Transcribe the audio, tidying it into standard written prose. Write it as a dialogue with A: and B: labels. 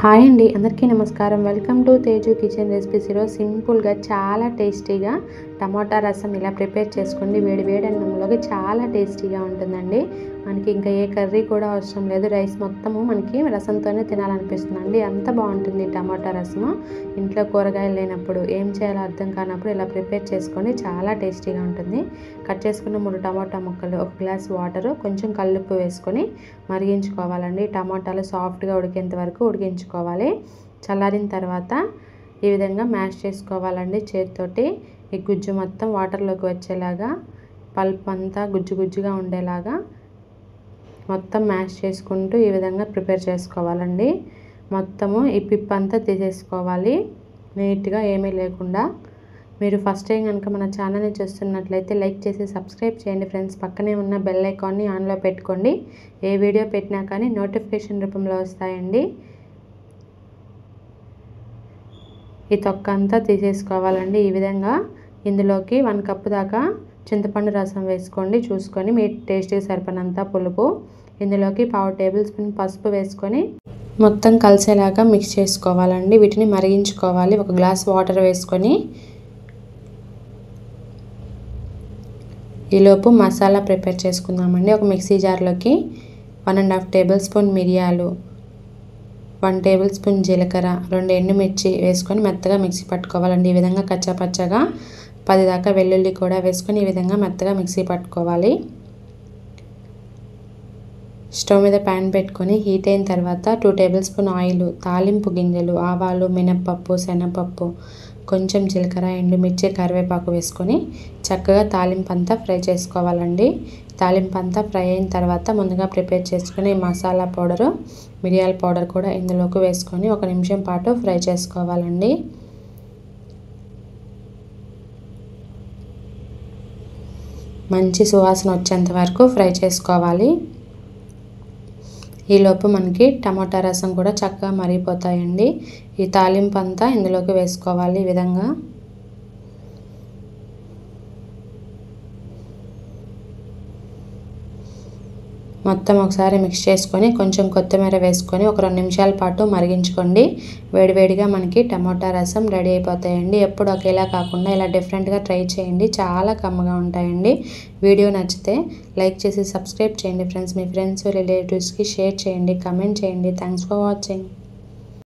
A: Hi అండి, అందరికీ నమస్కారం. Welcome to Teju kitchen recipes. ఈరోజు సింపుల్గా చాలా టేస్టీగా టమాటా రసం ఇలా ప్రిపేర్ చేసుకోండి. వేడి వేడి అన్నంలోకి చాలా టేస్టీగా ఉంటుందండి. మనకి ఇంకా ఏ కర్రీ కూడా అవసరం లేదు, రైస్ మొత్తము మనకి రసంతోనే తినాలనిపిస్తుందండి. అంత బాగుంటుంది టమాటా రసము. ఇంట్లో కూరగాయలు లేనప్పుడు ఏం చేయాలో అర్థం కానప్పుడు ఇలా ప్రిపేర్ చేసుకోండి, చాలా టేస్టీగా ఉంటుంది. కట్ చేసుకున్న 3 టమాటా ముక్కలు, 1 గ్లాస్ వాటర్, కొంచెం కల్లుప్పు వేసుకొని మరిగించుకోవాలండి. టమాటాలు సాఫ్ట్గా ఉడికేంత వరకు ఉడికించుకోవాలి. చల్లారిన తర్వాత ఈ విధంగా మ్యాష్ చేసుకోవాలండి చేతితోటి. ఈ గుజ్జు మొత్తం వాటర్లోకి వచ్చేలాగా, పల్ప్ అంతా గుజ్జు గుజ్జుగా ఉండేలాగా మొత్తం మ్యాష్ చేసుకుంటూ ఈ విధంగా ప్రిపేర్ చేసుకోవాలండి. మొత్తము ఈ పిప్ అంతా తీసేసుకోవాలి నీట్గా, ఏమీ లేకుండా. మీరు ఫస్ట్ టైం కనుక మన ఛానల్ని చూస్తున్నట్లయితే లైక్ చేసి సబ్స్క్రైబ్ చేయండి ఫ్రెండ్స్. పక్కనే ఉన్న బెల్ ఐకాన్ని ఆన్లో పెట్టుకోండి. ఏ వీడియో పెట్టినా కానీ నోటిఫికేషన్ రూపంలో వస్తాయండి. ఈ తొక్క అంతా తీసేసుకోవాలండి. ఈ విధంగా ఇందులోకి 1 కప్పు దాకా చింతపండు రసం వేసుకోండి, చూసుకొని మీ టేస్ట్కి సరిపడినంత పులుపు. ఇందులోకి 1/2 టేబుల్ స్పూన్ పసుపు వేసుకొని మొత్తం కలిసేలాగా మిక్స్ చేసుకోవాలండి. వీటిని మరిగించుకోవాలి. 1 గ్లాస్ వాటర్ వేసుకొని ఈలోపు మసాలా ప్రిపేర్ చేసుకుందామండి. ఒక మిక్సీ జార్లోకి 1½ టేబుల్ స్పూన్ మిరియాలు, 1 టేబుల్ స్పూన్ జీలకర్ర, 2 ఎండుమిర్చి వేసుకొని మెత్తగా మిక్సీ పట్టుకోవాలండి. ఈ విధంగా కచ్చాపచ్చగా 10 దాకా వెల్లుల్లి కూడా వేసుకొని ఈ విధంగా మెత్తగా మిక్సీ పట్టుకోవాలి. స్టవ్ మీద ప్యాన్ పెట్టుకొని హీట్ అయిన తర్వాత 2 టేబుల్ స్పూన్ ఆయిల్, తాలింపు గింజలు, ఆవాలు, మినప్పప్పు, శనగపప్పు, కొంచెం జీలకర్ర, ఎండుమిర్చి, కరివేపాకు వేసుకొని చక్కగా తాలింపు అంతా ఫ్రై చేసుకోవాలండి. తాలింపు అంతా ఫ్రై అయిన తర్వాత ముందుగా ప్రిపేర్ చేసుకుని మసాలా పౌడరు, మిరియాల పౌడర్ కూడా ఇందులోకి వేసుకొని 1 నిమిషం పాటు ఫ్రై చేసుకోవాలండి. మంచి సువాసన వచ్చేంత వరకు ఫ్రై చేసుకోవాలి. ఈలోపు మనకి టమాటా రసం కూడా చక్కగా మరిగిపోతాయండి. ఈ తాలింపు అంతా ఇందులోకి వేసుకోవాలి. ఈ విధంగా మొత్తం ఒకసారి మిక్స్ చేసుకొని కొంచెం కొత్తిమీర వేసుకొని 1 2 నిమిషాల పాటు మరిగించుకోండి. వేడివేడిగా మనకి టమాటా రసం రెడీ అయిపోతాయండి. ఎప్పుడు ఒకేలా కాకుండా ఇలా డిఫరెంట్గా ట్రై చేయండి, చాలా కమ్మగా ఉంటాయండి. వీడియో నచ్చితే లైక్ చేసి సబ్స్క్రైబ్ చేయండి ఫ్రెండ్స్. మీ ఫ్రెండ్స్ రిలేటివ్స్కి షేర్ చేయండి, కమెంట్ చేయండి. Thanks for watching.